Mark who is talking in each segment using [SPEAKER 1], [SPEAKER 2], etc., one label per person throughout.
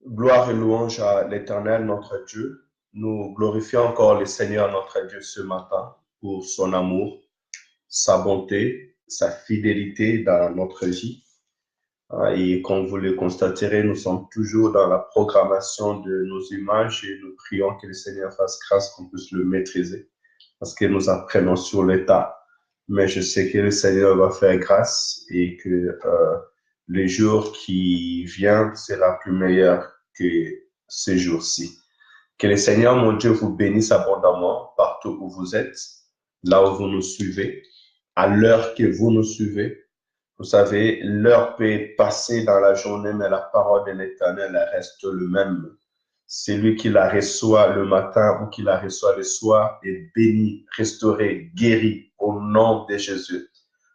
[SPEAKER 1] Gloire et louange à l'Éternel, notre Dieu. Nous glorifions encore le Seigneur, notre Dieu, ce matin pour son amour, sa bonté, sa fidélité dans notre vie. Et comme vous le constaterez, nous sommes toujours dans la programmation de nos images et nous prions que le Seigneur fasse grâce qu'on puisse le maîtriser parce que nous apprenons sur l'état. Mais je sais que le Seigneur va faire grâce et que le jour qui vient sera plus meilleur que ces jours-ci. Que le Seigneur, mon Dieu, vous bénisse abondamment partout où vous êtes, là où vous nous suivez, à l'heure que vous nous suivez. Vous savez, l'heure peut passer dans la journée, mais la parole de l'Éternel reste le même. Celui qui la reçoit le matin ou qui la reçoit le soir est béni, restauré, guéri au nom de Jésus.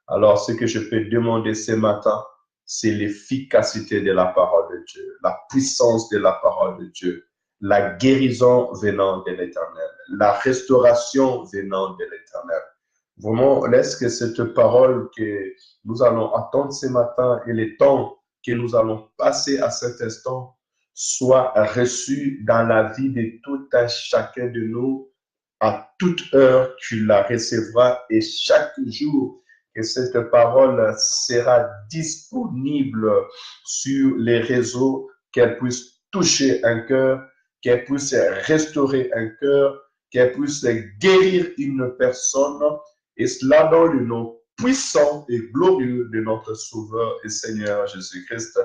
[SPEAKER 1] Alors, ce que je peux demander ce matin, c'est l'efficacité de la parole de Dieu, la puissance de la parole de Dieu, la guérison venant de l'Éternel, la restauration venant de l'Éternel. Vraiment, laisse que cette parole que nous allons attendre ce matin et le temps que nous allons passer à cet instant soit reçue dans la vie de tout un chacun de nous. À toute heure, tu la recevras et chaque jour que cette parole sera disponible sur les réseaux, qu'elle puisse toucher un cœur, qu'elle puisse restaurer un cœur, qu'elle puisse guérir une personne, et cela dans le nom puissant et glorieux de notre Sauveur et Seigneur Jésus-Christ.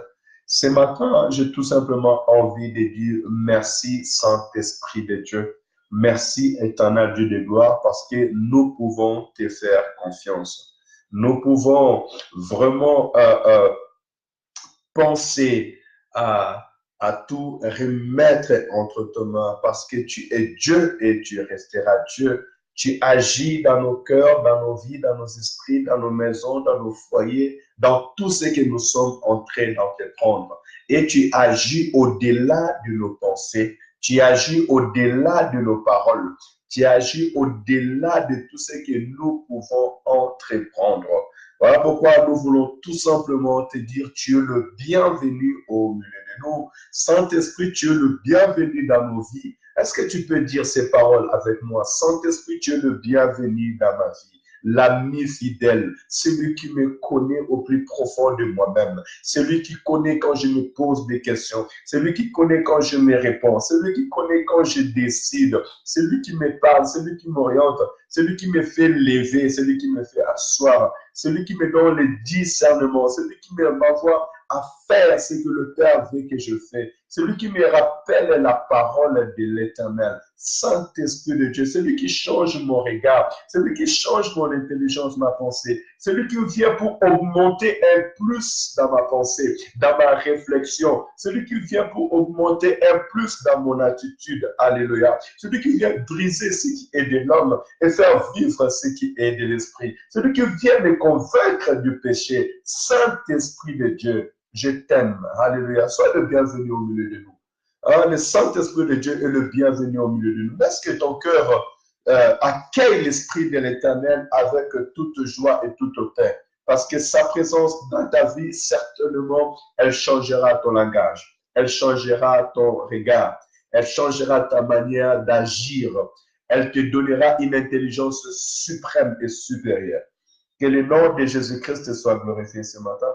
[SPEAKER 1] Ce matin, j'ai tout simplement envie de dire merci, Saint-Esprit de Dieu. Merci, éternel Dieu de gloire, parce que nous pouvons te faire confiance. Nous pouvons vraiment penser à tout remettre entre tes mains parce que tu es Dieu et tu resteras Dieu. Tu agis dans nos cœurs, dans nos vies, dans nos esprits, dans nos maisons, dans nos foyers, dans tout ce que nous sommes en train d'entreprendre. Et tu agis au-delà de nos pensées. Tu agis au-delà de nos paroles. Tu agis au-delà de tout ce que nous pouvons entreprendre. Voilà pourquoi nous voulons tout simplement te dire, tu es le bienvenu au milieu de nous. Saint-Esprit, tu es le bienvenu dans nos vies. Est-ce que tu peux dire ces paroles avec moi? Saint-Esprit, tu es le bienvenu dans ma vie. L'ami fidèle, celui qui me connaît au plus profond de moi-même, celui qui connaît quand je me pose des questions, celui qui connaît quand je me réponds, celui qui connaît quand je décide, celui qui me parle, celui qui m'oriente, celui qui me fait lever, celui qui me fait asseoir, celui qui me donne le discernement, celui qui m'envoie à faire ce que le Père veut que je fais, celui qui me rappelle la parole de l'Éternel, Saint-Esprit de Dieu, celui qui change mon regard, celui qui change mon intelligence, ma pensée, celui qui vient pour augmenter un plus dans ma pensée, dans ma réflexion, celui qui vient pour augmenter un plus dans mon attitude, alléluia, celui qui vient briser ce qui est de l'homme et faire vivre ce qui est de l'esprit, celui qui vient me convaincre du péché, Saint-Esprit de Dieu, je t'aime. Alléluia. Sois le bienvenu au milieu de nous. Le Saint-Esprit de Dieu est le bienvenu au milieu de nous. Est-ce que ton cœur accueille l'Esprit de l'Éternel avec toute joie et toute hauteur? Parce que sa présence dans ta vie, certainement, elle changera ton langage. Elle changera ton regard. Elle changera ta manière d'agir. Elle te donnera une intelligence suprême et supérieure. Que le nom de Jésus-Christ soit glorifié ce matin.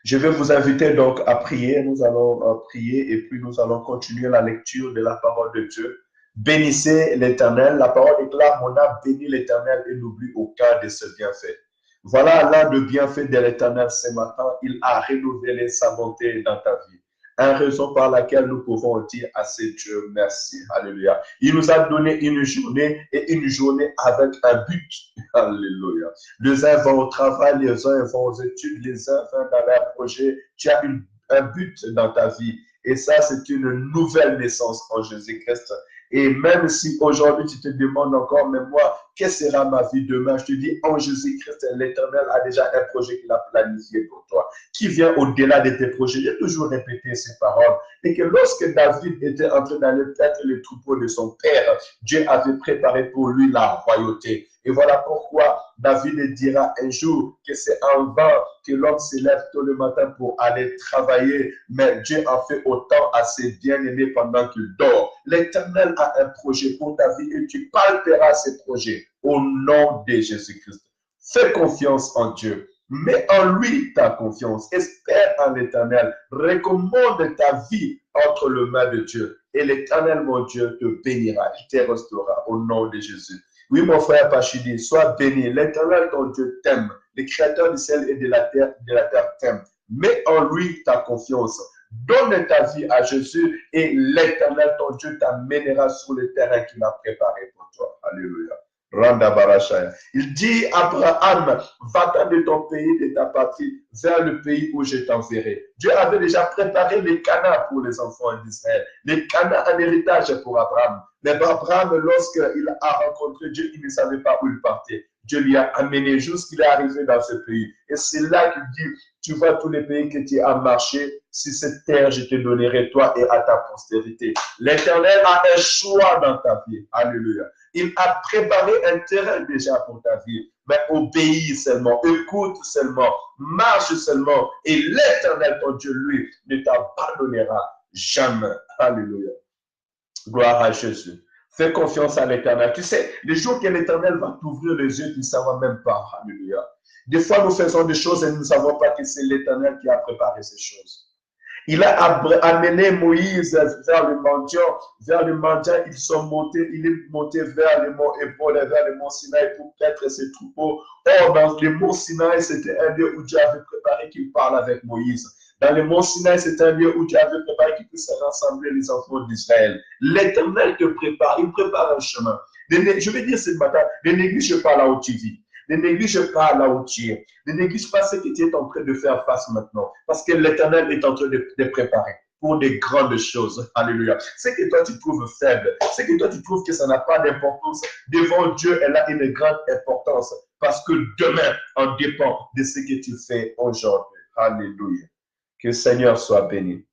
[SPEAKER 1] Je vais vous inviter donc à prier. Nous allons prier et puis nous allons continuer la lecture de la parole de Dieu. Bénissez l'Éternel. La parole déclare, mon âme bénit l'Éternel et n'oublie aucun de ses bienfaits. Voilà l'un des bienfaits de l'Éternel ce matin. Il a renouvelé sa bonté dans ta vie. Une raison par laquelle nous pouvons dire à ce Dieu merci. Alléluia. Il nous a donné une journée et une journée avec un but. Alléluia. Les uns vont au travail, les uns vont aux études, les uns vont dans leur projet. Tu as un but dans ta vie. Et ça, c'est une nouvelle naissance en Jésus-Christ. Et même si aujourd'hui tu te demandes encore, mais moi, quelle sera ma vie demain? Je te dis, en Jésus-Christ, l'Éternel a déjà un projet qu'il a planifié pour toi, qui vient au-delà de tes projets. J'ai toujours répété ces paroles. Et que lorsque David était en train d'aller perdre les troupeaux de son père, Dieu avait préparé pour lui la royauté. Et voilà pourquoi David dira un jour que c'est en vain que l'homme se lève tôt le matin pour aller travailler, mais Dieu en fait autant à ses bien-aimés pendant qu'il dort. L'Éternel a un projet pour ta vie et tu palperas ces projets au nom de Jésus-Christ. Fais confiance en Dieu. Mets en lui ta confiance. Espère en l'Éternel. Recommande ta vie entre les mains de Dieu. Et l'Éternel, mon Dieu, te bénira. Il te restaurera au nom de Jésus. Oui, mon frère Pachidi, sois béni. L'Éternel, ton Dieu, t'aime. Le Créateur du ciel et de la terre t'aime. Mets en lui ta confiance. Donne ta vie à Jésus et l'Éternel, ton Dieu, t'amènera sur le terrain qu'il a préparé pour toi. Alléluia. Il dit à Abraham, va-t'en de ton pays, de ta patrie, vers le pays où je t'enverrai. Dieu avait déjà préparé les Canaan pour les enfants d'Israël. Les Canaan en héritage pour Abraham. Mais Abraham, lorsqu'il a rencontré Dieu, il ne savait pas où il partait. Dieu lui a amené jusqu'il est arrivé dans ce pays. Et c'est là qu'il dit, tu vois tous les pays que tu as marché, si cette terre, je te donnerai toi et à ta postérité. L'Éternel a un choix dans ta vie. Alléluia. Il a préparé un terrain déjà pour ta vie. Mais obéis seulement, écoute seulement, marche seulement. Et l'Éternel, ton Dieu, lui, ne t'abandonnera jamais. Alléluia. Gloire à Jésus. Fais confiance à l'Éternel. Tu sais, le jour que l'Éternel va t'ouvrir les yeux, tu ne savras même pas. Alléluia. Des fois, nous faisons des choses et nous ne savons pas que c'est l'Éternel qui a préparé ces choses. Il a amené Moïse vers le mendiant. Vers le mendiant, ils sont montés, il est monté vers le mont Ébol, vers le mont Sinaï pour paître ses troupeaux. Or, dans le mont Sinaï, c'était un lieu où Dieu avait préparé qu'il parle avec Moïse. Dans le mont Sinaï, c'est un lieu où Dieu avait préparé qu'il puisse rassembler les enfants d'Israël. L'Éternel te prépare, il prépare un chemin. Je vais dire ce matin, ne néglige pas là où tu vis. Ne néglige pas là où tu es. Ne néglige pas ce que tu es en train de faire face maintenant. Parce que l'Éternel est en train de préparer pour des grandes choses. Alléluia. Ce que toi tu trouves faible, ce que toi tu trouves que ça n'a pas d'importance, devant Dieu, elle a une grande importance. Parce que demain, en dépend de ce que tu fais aujourd'hui. Alléluia. Que le Seigneur soit béni.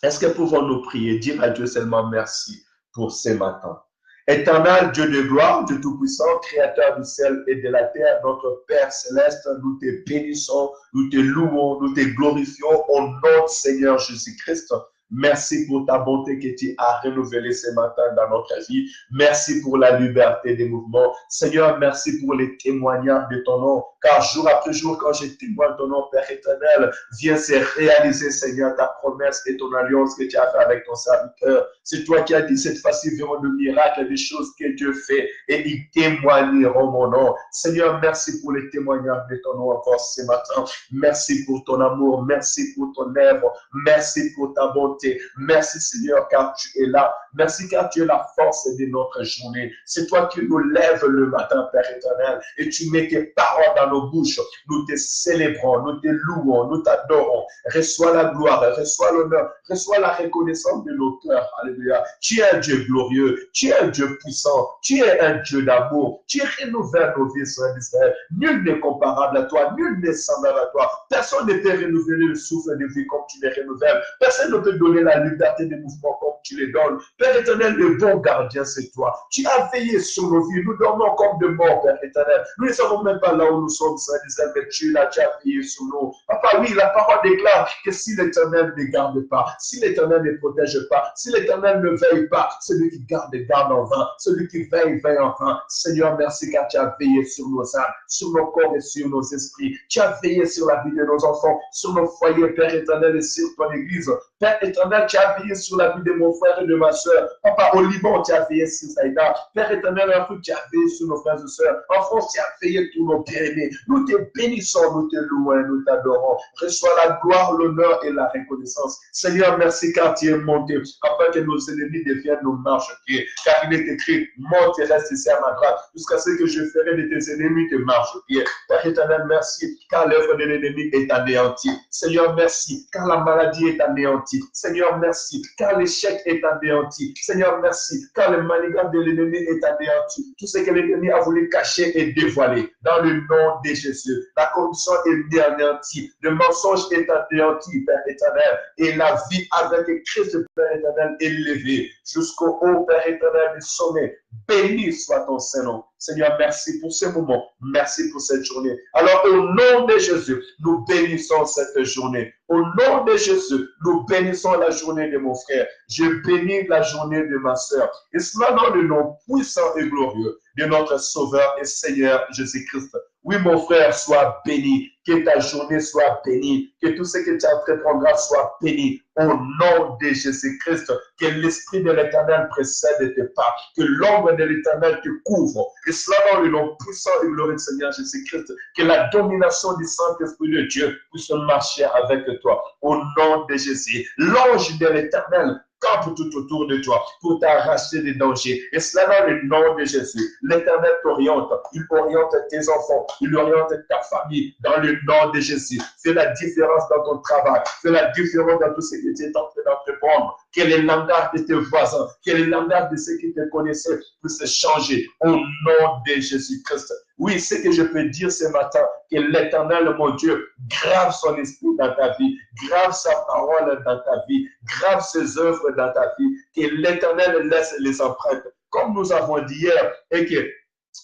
[SPEAKER 1] Est-ce que pouvons-nous prier, dire à Dieu seulement merci pour ce matin? Éternel Dieu de gloire, Dieu tout-puissant, créateur du ciel et de la terre, notre Père céleste, nous te bénissons, nous te louons, nous te glorifions au nom du Seigneur Jésus-Christ. Merci pour ta bonté que tu as renouvelée ce matin dans notre vie. Merci pour la liberté des mouvements. Seigneur, merci pour les témoignages de ton nom. Car jour après jour, quand je témoigne ton nom, Père éternel, viens se réaliser, Seigneur, ta promesse et ton alliance que tu as fait avec ton serviteur. C'est toi qui as dit cette fois-ci verront de miracles, des choses que Dieu fait et ils témoigneront mon nom. Seigneur, merci pour les témoignages de ton nom encore ce matin. Merci pour ton amour. Merci pour ton œuvre. Merci pour ta bonté. Merci Seigneur car tu es là. Merci car tu es la force de notre journée. C'est toi qui nous lèves le matin, Père éternel, et tu mets tes paroles dans nos bouches. Nous te célébrons, nous te louons, nous t'adorons. Reçois la gloire, reçois l'honneur, reçois la reconnaissance de nos cœurs. Alléluia. Tu es un Dieu glorieux, tu es un Dieu puissant, tu es un Dieu d'amour. Tu renouvelles nos vies, Seigneur d'Israël. Nul n'est comparable à toi, nul n'est semblable à toi. Personne ne peut renouveler le souffle de vie comme tu les renouvelles. Personne ne peut donner la liberté de mouvement comme tu les donnes. Père éternel, le bon gardien, c'est toi. Tu as veillé sur nos vies. Nous dormons comme de morts, Père éternel. Nous ne savons même pas là où nous sommes, Seigneur d'Israël, mais tu es là, tu as veillé sur nous. Papa, oui, la parole déclare que si l'Éternel ne garde pas, si l'Éternel ne protège pas, si l'Éternel ne veille pas, celui qui garde en vain, celui qui veille en vain. Seigneur, merci car tu as veillé sur nos âmes, sur nos corps et sur nos esprits. Tu as veillé sur la vie de nos enfants, sur nos foyers, Père éternel, et sur ton Église. Père éternel, tu as veillé sur la vie de mon frère et de ma soeur. Papa, au Liban, tu as veillé sur Saïda. Père éternel, en Afrique, tu as veillé sur nos frères et soeurs. En France, tu as veillé sur nos bien-aimés. Nous te bénissons, nous te louons, nous t'adorons. Reçois la gloire, l'honneur et la reconnaissance. Seigneur, merci car tu es monté, afin que nos ennemis deviennent nos marchepieds. Car il est écrit, monte et reste ici à ma droite, jusqu'à ce que je ferai de tes ennemis tes marchepieds. Père éternel, merci, car l'œuvre de l'ennemi est anéantie. Seigneur, merci, car la maladie est anéantie. Seigneur, merci, car l'échec est anéanti. Seigneur, merci, car le manigance de l'ennemi est anéanti. Tout ce que l'ennemi a voulu cacher est dévoilé. Dans le nom de Jésus, la corruption est anéantie. Le mensonge est anéanti, Père éternel. Et la vie avec Christ, Père éternel, est levée jusqu'au haut, Père éternel, du sommet. Béni soit ton Saint-Nom. Seigneur, merci pour ce moment. Merci pour cette journée. Alors, au nom de Jésus, nous bénissons cette journée. Au nom de Jésus, nous bénissons la journée de mon frère. Je bénis la journée de ma sœur. Et cela dans le nom puissant et glorieux de notre Sauveur et Seigneur Jésus-Christ. Oui, mon frère, sois béni. Que ta journée soit bénie. Que tout ce que tu entreprendras soit béni. Au nom de Jésus-Christ, que l'Esprit de l'Éternel précède tes pas. Que l'ombre de l'Éternel te couvre. Et cela dans le nom puissant et glorieux du Seigneur Jésus-Christ. Que la domination du Saint-Esprit de Dieu puisse marcher avec toi. Au nom de Jésus. L'ange de l'Éternel campe tout autour de toi pour t'arracher des dangers. Et cela dans le nom de Jésus. L'Éternel t'oriente. Il oriente tes enfants. Il oriente ta famille dans le nom de Jésus. Fais la différence dans ton travail. Fais la différence dans tout ce que tu es en train d'entreprendre. Quel est le langage de tes voisins? Quel est le langage de ceux qui te connaissaient pour se changer au nom de Jésus-Christ? Oui, ce que je peux dire ce matin, que l'Éternel, mon Dieu, grave son esprit dans ta vie, grave sa parole dans ta vie, grave ses œuvres dans ta vie, que l'Éternel laisse les empreintes. Comme nous avons dit hier, et que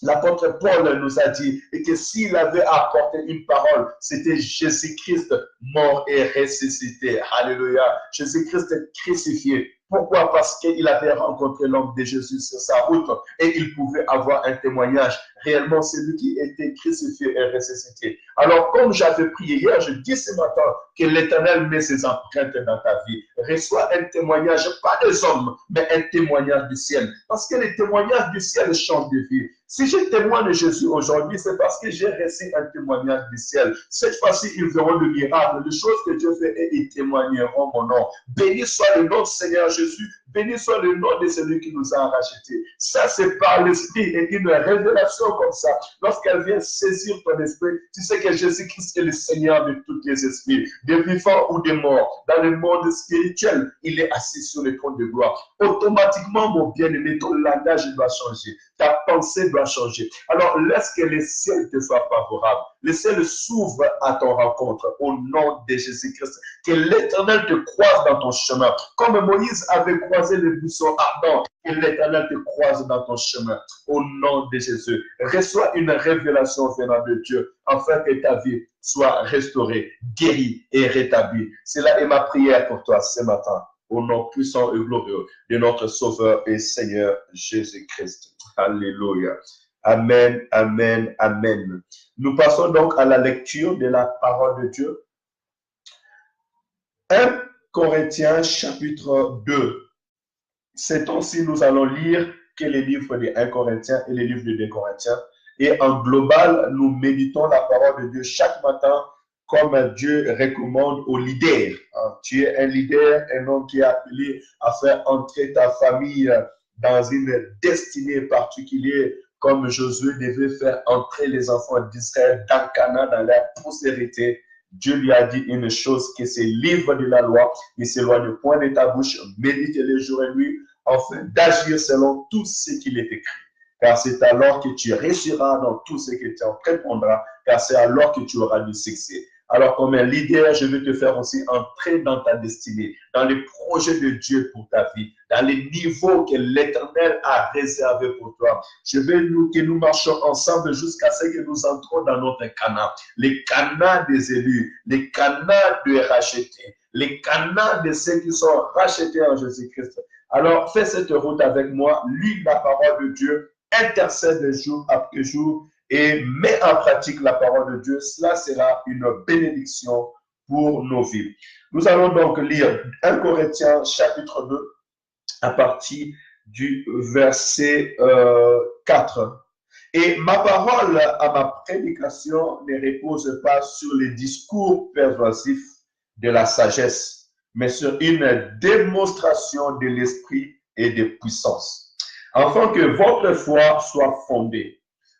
[SPEAKER 1] l'apôtre Paul nous a dit, et que s'il avait apporté une parole, c'était Jésus-Christ mort et ressuscité. Alléluia. Jésus-Christ crucifié. Pourquoi? Parce qu'il avait rencontré l'homme de Jésus sur sa route et il pouvait avoir un témoignage. Réellement, c'est lui qui était crucifié et ressuscité. Alors, comme j'avais prié hier, je dis ce matin que l'Éternel met ses empreintes dans ta vie. Reçois un témoignage, pas des hommes, mais un témoignage du ciel. Parce que les témoignages du ciel changent de vie. Si je témoigne de Jésus aujourd'hui, c'est parce que j'ai reçu un témoignage du ciel. Cette fois-ci, ils verront le miracle, les choses que Dieu fait et ils témoigneront mon nom. Béni soit le nom du Seigneur Jésus. Béni soit le nom de celui qui nous a rachetés. Ça, c'est par l'Esprit et une révélation comme ça. Lorsqu'elle vient saisir ton esprit, tu sais que Jésus-Christ est le Seigneur de tous les esprits, des vivants ou des morts. Dans le monde spirituel, il est assis sur le trône de gloire. Automatiquement, mon bien-aimé, ton langage doit changer. Ta pensée doit changer. Alors, laisse que les ciels te soient favorables. Le ciel s'ouvre à ton rencontre au nom de Jésus-Christ. Que l'Éternel te croise dans ton chemin. Comme Moïse avait croisé le buisson ardent, que l'Éternel te croise dans ton chemin. Au nom de Jésus. Reçois une révélation venant de Dieu afin que ta vie soit restaurée, guérie et rétablie. Cela est ma prière pour toi ce matin. Au nom puissant et glorieux de notre Sauveur et Seigneur Jésus-Christ. Alléluia. Amen, amen, amen. Nous passons donc à la lecture de la parole de Dieu. 1 Corinthiens chapitre 2. Ces temps-ci, nous allons lire que les livres de 1 Corinthiens et les livres de 2 Corinthiens. Et en global, nous méditons la parole de Dieu chaque matin comme Dieu recommande aux leaders. Tu es un leader, un homme qui est appelé à faire entrer ta famille dans une destinée particulière, comme Josué devait faire entrer les enfants d'Israël dans Canaan, dans leur postérité. Dieu lui a dit une chose, que ces livres de la loi ne s'éloignent point de ta bouche, médite-les jour et nuit, afin d'agir selon tout ce qu'il est écrit. Car c'est alors que tu réussiras dans tout ce que tu entreprendras, car c'est alors que tu auras du succès. Alors, comme un leader, je veux te faire aussi entrer dans ta destinée, dans les projets de Dieu pour ta vie, dans les niveaux que l'Éternel a réservés pour toi. Je veux que nous marchions ensemble jusqu'à ce que nous entrons dans notre Canaan. Les Canaan des élus, les Canaan des rachetés, les Canaan de ceux qui sont rachetés en Jésus-Christ. Alors, fais cette route avec moi, lis la parole de Dieu, intercède jour après jour, et mets en pratique la parole de Dieu. Cela sera une bénédiction pour nos vies. Nous allons donc lire 1 Corinthiens chapitre 2 à partir du verset 4. Et ma parole à ma prédication ne repose pas sur les discours persuasifs de la sagesse, mais sur une démonstration de l'esprit et de puissance, afin que votre foi soit fondée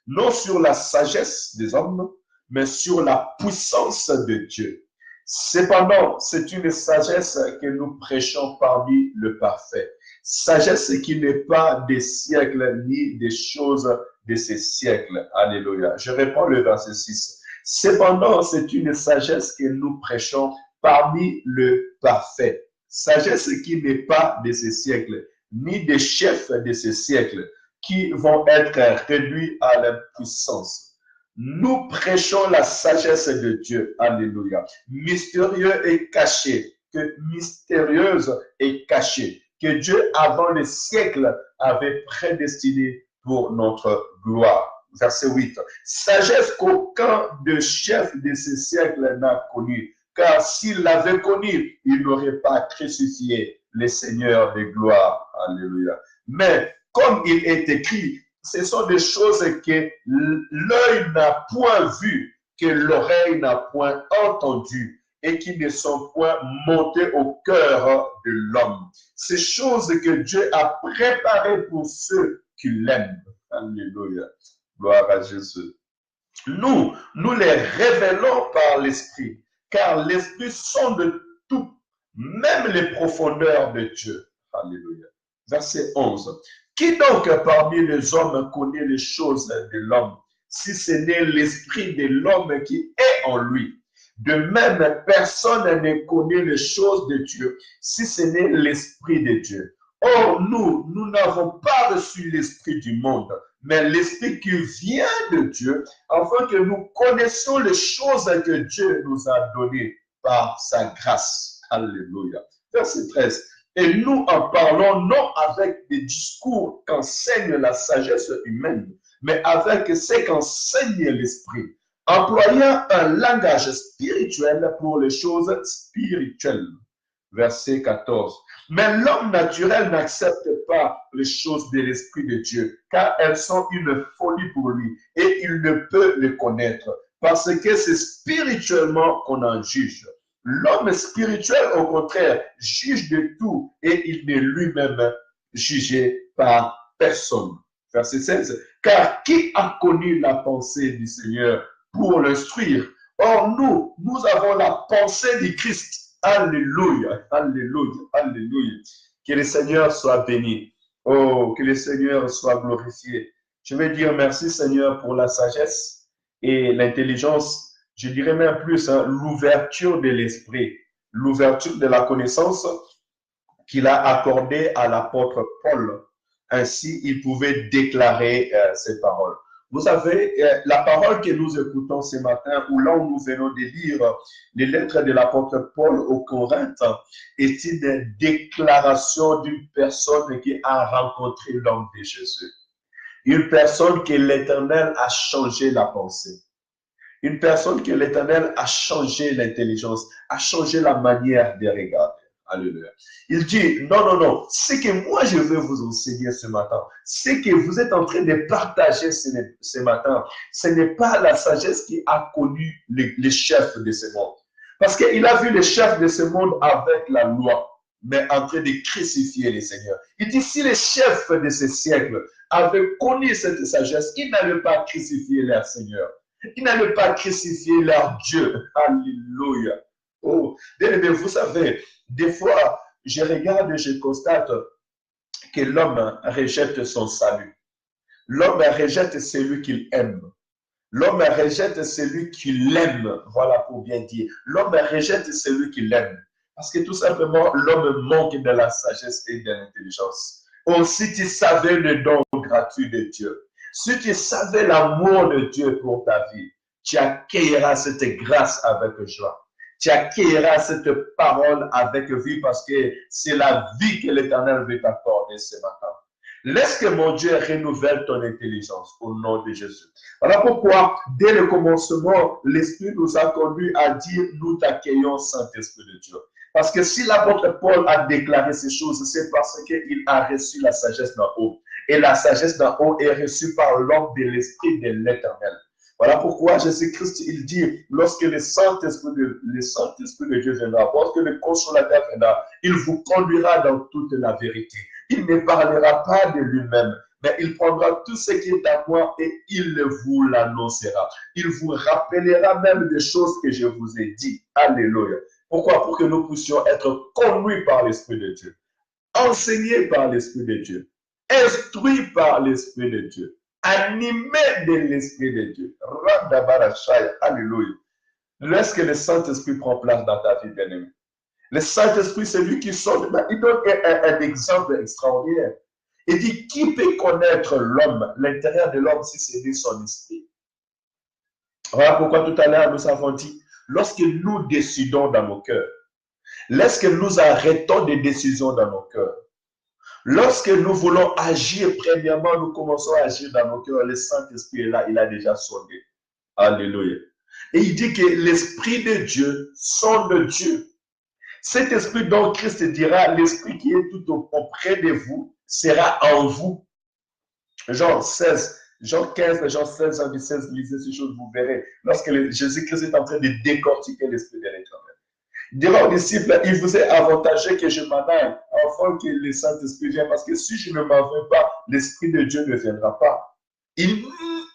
[SPEAKER 1] non sur la sagesse des hommes, mais sur la puissance de Dieu. Cependant, c'est une sagesse que nous prêchons parmi le parfait. Sagesse qui n'est pas des siècles ni des choses de ces siècles. Alléluia. Je réponds le verset 6. Cependant, c'est une sagesse que nous prêchons parmi le parfait. Sagesse qui n'est pas de ces siècles, ni des chefs de ces siècles, qui vont être réduits à l'impuissance. Nous prêchons la sagesse de Dieu. Alléluia. Mystérieux et caché. Mystérieuse et cachée. Que Dieu, avant le siècle, avait prédestiné pour notre gloire. Verset 8. Sagesse qu'aucun de chefs de ce siècle n'a connue. Car s'il l'avait connue, il n'aurait pas crucifié le Seigneur de gloire. Alléluia. Mais comme il est écrit, ce sont des choses que l'œil n'a point vues, que l'oreille n'a point entendues et qui ne sont point montées au cœur de l'homme. Ces choses que Dieu a préparées pour ceux qui l'aiment. Alléluia. Gloire à Jésus. Nous les révélons par l'Esprit, car l'Esprit sonde tout, même les profondeurs de Dieu. Alléluia. Verset 11. Qui donc parmi les hommes connaît les choses de l'homme, si ce n'est l'Esprit de l'homme qui est en lui? De même, personne ne connaît les choses de Dieu, si ce n'est l'Esprit de Dieu. Or, nous n'avons pas reçu l'Esprit du monde, mais l'Esprit qui vient de Dieu, afin que nous connaissions les choses que Dieu nous a données par sa grâce. Alléluia. Verset 13. Et nous en parlons non avec des discours qu'enseigne la sagesse humaine, mais avec ce qu'enseigne l'Esprit, employant un langage spirituel pour les choses spirituelles. Verset 14. Mais l'homme naturel n'accepte pas les choses de l'Esprit de Dieu, car elles sont une folie pour lui, et il ne peut les connaître, parce que c'est spirituellement qu'on en juge. L'homme spirituel, au contraire, juge de tout, et il n'est lui-même jugé par personne. Verset 16. Car qui a connu la pensée du Seigneur pour l'instruire? Or, nous avons la pensée du Christ. Alléluia, alléluia, alléluia. Que le Seigneur soit béni. Oh, que le Seigneur soit glorifié. Je vais dire merci Seigneur pour la sagesse et l'intelligence. Je dirais même plus l'ouverture de l'esprit, l'ouverture de la connaissance qu'il a accordée à l'apôtre Paul. Ainsi, il pouvait déclarer ces paroles. Vous savez, la parole que nous écoutons ce matin, ou là où nous venons de lire les lettres de l'apôtre Paul aux Corinthes, est une déclaration d'une personne qui a rencontré l'homme de Jésus. Une personne que l'Éternel a changé la pensée. Une personne que l'Éternel a changé l'intelligence, a changé la manière de regarder. Alléluia. Il dit, non, ce que moi je veux vous enseigner ce matin, ce que vous êtes en train de partager ce matin, ce n'est pas la sagesse qui a connu les chefs de ce monde. Parce qu'il a vu les chefs de ce monde avec la loi, mais en train de crucifier les seigneurs. Il dit, si les chefs de ce siècle avaient connu cette sagesse, ils n'allaient pas crucifier leur Seigneur. Ils n'allaient pas crucifier leur Dieu. Alléluia. Oh, vous savez, des fois, je regarde et je constate que l'homme rejette son salut. L'homme rejette celui qu'il aime. L'homme rejette celui qu'il aime. Voilà pour bien dire. L'homme rejette celui qu'il aime. Parce que tout simplement, l'homme manque de la sagesse et de l'intelligence. Oh, si tu savais le don gratuit de Dieu, si tu savais l'amour de Dieu pour ta vie, tu accueilleras cette grâce avec joie. Tu accueilleras cette parole avec vie parce que c'est la vie que l'Éternel veut t'accorder ce matin. Laisse que mon Dieu renouvelle ton intelligence au nom de Jésus. Voilà pourquoi, dès le commencement, l'Esprit nous a conduit à dire, nous t'accueillons, Saint-Esprit de Dieu. Parce que si l'apôtre Paul a déclaré ces choses, c'est parce qu'il a reçu la sagesse d'en haut. Et la sagesse d'en haut est reçue par l'homme de l'Esprit de l'Éternel. Voilà pourquoi Jésus-Christ, il dit, lorsque le Saint-Esprit de Dieu viendra, lorsque le Consolateur viendra, il vous conduira dans toute la vérité. Il ne parlera pas de lui-même, mais il prendra tout ce qui est à moi et il vous l'annoncera. Il vous rappellera même des choses que je vous ai dit. Alléluia. Pourquoi? Pour que nous puissions être conduits par l'Esprit de Dieu, enseignés par l'Esprit de Dieu, instruits par l'Esprit de Dieu, animés de l'Esprit de Dieu. Alléluia. Laisse que le Saint-Esprit prend place dans ta vie, bien-aimé. Le Saint-Esprit, c'est lui qui sort. Il donne un exemple extraordinaire. Il dit, qui peut connaître l'homme, l'intérieur de l'homme, si c'est lui son esprit? Voilà pourquoi tout à l'heure, nous avons dit, lorsque nous décidons dans nos cœurs, lorsque nous arrêtons des décisions dans nos cœurs, lorsque nous voulons agir, premièrement, nous commençons à agir dans nos cœurs, le Saint-Esprit est là, il a déjà sonné. Alléluia. Et il dit que l'Esprit de Dieu sonde Dieu. Cet esprit dont Christ dira, l'esprit qui est tout auprès de vous sera en vous. Jean 16, Jean 15, Jean 16, Jean 16, lisez ces choses, vous verrez. Lorsque Jésus-Christ est en train de décortiquer l'esprit de l'Éternel. Il dira aux disciples, il vous est avantageux que je m'en aille, afin que le Saint-Esprit vienne, parce que si je ne m'en vais pas, l'Esprit de Dieu ne viendra pas. Il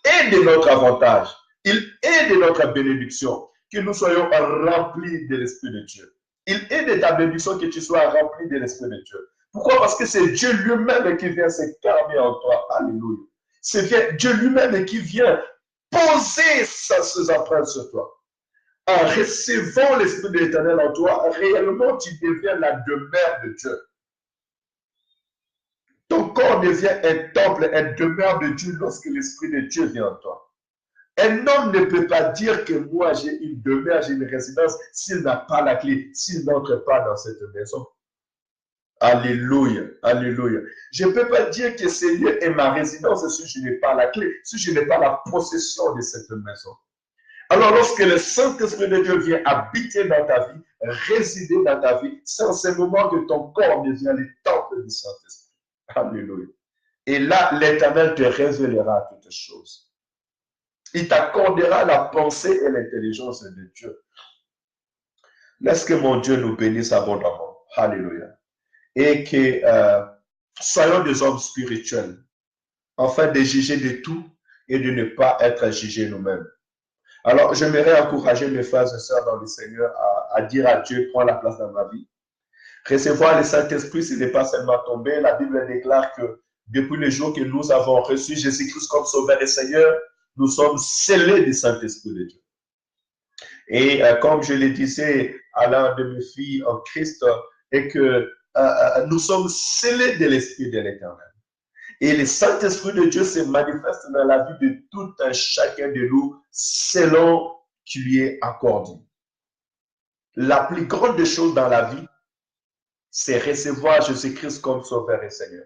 [SPEAKER 1] est de notre avantage, il est de notre bénédiction, que nous soyons remplis de l'Esprit de Dieu. Il est de ta bénédiction que tu sois rempli de l'Esprit de Dieu. Pourquoi? Parce que c'est Dieu lui-même qui vient s'incarner en toi. Alléluia. C'est Dieu lui-même qui vient poser ses empreintes sur toi. En recevant l'Esprit de l'Éternel en toi, réellement, tu deviens la demeure de Dieu. Ton corps devient un temple, une demeure de Dieu lorsque l'Esprit de Dieu vient en toi. Un homme ne peut pas dire que moi j'ai une demeure, j'ai une résidence s'il n'a pas la clé, s'il n'entre pas dans cette maison. Alléluia, alléluia. Je ne peux pas dire que ce lieu est ma résidence si je n'ai pas la clé, si je n'ai pas la possession de cette maison. Alors lorsque le Saint-Esprit de Dieu vient habiter dans ta vie, résider dans ta vie, c'est en ce moment que ton corps devient le temple du Saint-Esprit. Alléluia. Et là, l'Éternel te révélera toutes choses. Il t'accordera la pensée et l'intelligence de Dieu. Laisse que mon Dieu nous bénisse abondamment. Alléluia. Et que soyons des hommes spirituels, afin de juger de tout et de ne pas être jugés nous-mêmes. Alors, j'aimerais encourager mes frères et sœurs dans le Seigneur à dire à Dieu, prends la place dans ma vie. Recevoir le Saint-Esprit, ce n'est pas seulement tomber. La Bible déclare que depuis le jour que nous avons reçu Jésus-Christ comme Sauveur et Seigneur, nous sommes scellés du Saint-Esprit de Dieu. Et comme je le disais à l'un de mes filles en Christ, et que nous sommes scellés de l'Esprit de l'Éternel. Et le Saint-Esprit de Dieu se manifeste dans la vie de tout un chacun de nous selon qu'il lui est accordé. La plus grande chose dans la vie, c'est recevoir Jésus-Christ comme Sauveur et Seigneur.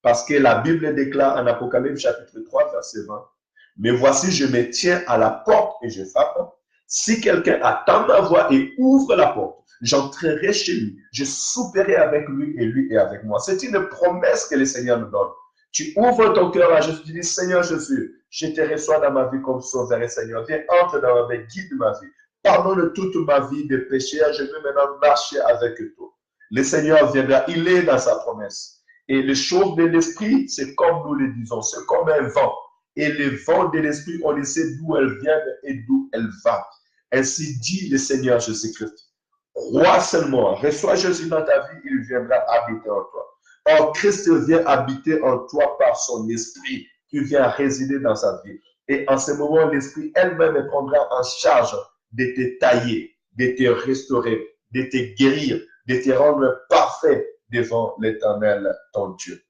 [SPEAKER 1] Parce que la Bible déclare en Apocalypse chapitre 3, verset 20, « Mais voici, je me tiens à la porte et je frappe. Si quelqu'un attend ma voix et ouvre la porte, j'entrerai chez lui, je souperai avec lui et avec moi. » C'est une promesse que le Seigneur nous donne. Tu ouvres ton cœur à Jésus, tu dis, Seigneur Jésus, je te reçois dans ma vie comme Sauveur et Seigneur. Viens, entre dans ma vie, guide ma vie. Pardonne toute ma vie de péché. Je veux maintenant marcher avec toi. Le Seigneur viendra, il est dans sa promesse. Et les choses de l'esprit, c'est comme nous le disons, c'est comme un vent. Et le vent de l'esprit, on ne sait d'où elle vient et d'où elle va. Ainsi dit le Seigneur Jésus-Christ. Crois seulement, reçois Jésus dans ta vie, il viendra habiter en toi. Or, Christ vient habiter en toi par son esprit, qui vient résider dans sa vie. Et en ce moment, l'esprit elle-même prendra en charge de te tailler, de te restaurer, de te guérir, de te rendre parfait devant l'Éternel, ton Dieu.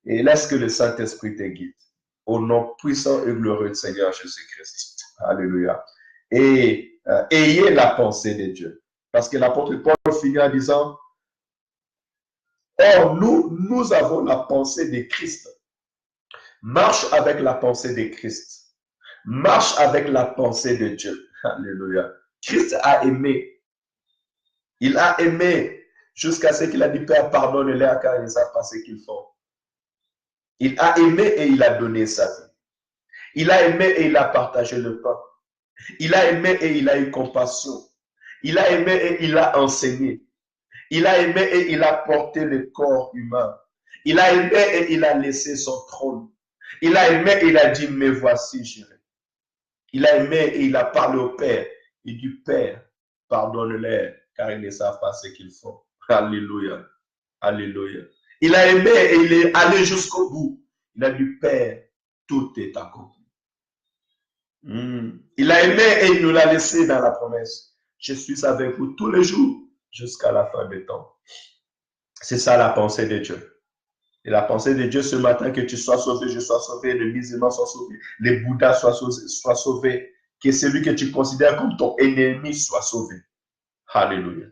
[SPEAKER 1] Et laisse que le Saint-Esprit te guide. Au nom puissant et glorieux du Seigneur Jésus-Christ. Alléluia. Et ayez la pensée de Dieu. Parce que l'apôtre Paul finit en disant, or, nous avons la pensée de Christ. Marche avec la pensée de Christ. Marche avec la pensée de Dieu. Alléluia. Christ a aimé. Il a aimé jusqu'à ce qu'il a dit, Père, pardonne-leur car ils ne savent pas ce qu'ils font. Il a aimé et il a donné sa vie. Il a aimé et il a partagé le pain. Il a aimé et il a eu compassion. Il a aimé et il a enseigné. Il a aimé et il a porté le corps humain. Il a aimé et il a laissé son trône. Il a aimé et il a dit, me voici, j'irai. Il a aimé et il a parlé au Père. Il dit, Père, pardonne-les, car ils ne savent pas ce qu'ils font. Alléluia. Alléluia. Il a aimé et il est allé jusqu'au bout. Il a dit, Père, tout est accompli. Il a aimé et il nous l'a laissé dans la promesse. Je suis avec vous tous les jours jusqu'à la fin des temps. C'est ça la pensée de Dieu. Et la pensée de Dieu ce matin, que tu sois sauvé, je sois sauvé, les musulmans soient sauvés, les bouddhas soient sauvés, que celui que tu considères comme ton ennemi soit sauvé. Alléluia.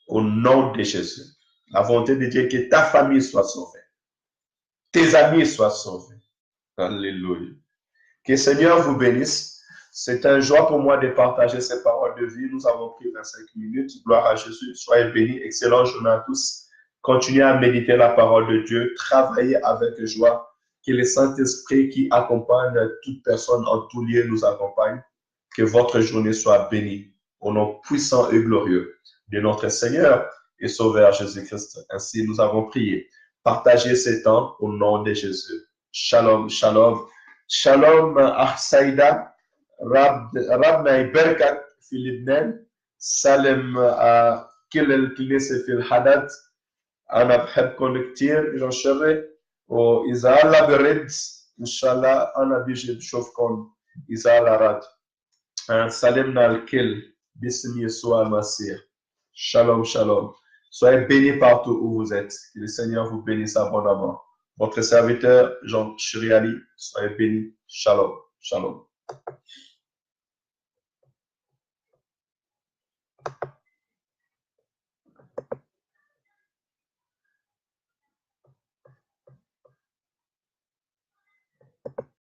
[SPEAKER 1] Au nom de Jésus. La volonté de Dieu est que ta famille soit sauvée. Tes amis soient sauvés. Alléluia. Que le Seigneur vous bénisse. C'est un joie pour moi de partager ces paroles de vie. Nous avons pris 25 minutes. Gloire à Jésus. Soyez bénis. Excellente journée à tous. Continuez à méditer la parole de Dieu. Travaillez avec joie. Que le Saint-Esprit qui accompagne toute personne en tout lieu nous accompagne. Que votre journée soit bénie. Au nom puissant et glorieux de notre Seigneur et Sauveur Jésus-Christ. Ainsi, nous avons prié. Partagez ces temps au nom de Jésus. Shalom, shalom. Shalom Saïda, Rabna Berkat Philibnen, Salem كل الكنيسة في الحدث. أنا بحبكم كتير يا شري، وإذا الله برد إن شاء الله أنا بيجي بشوفكم إذا الله راد. سلمنا الكل باسم يسوع المسيح. Shalom, shalom. Soyez bénis partout où vous êtes. Que le Seigneur vous bénisse abondamment. Votre serviteur, Jean Chiriali, soyez bénis. Shalom, shalom.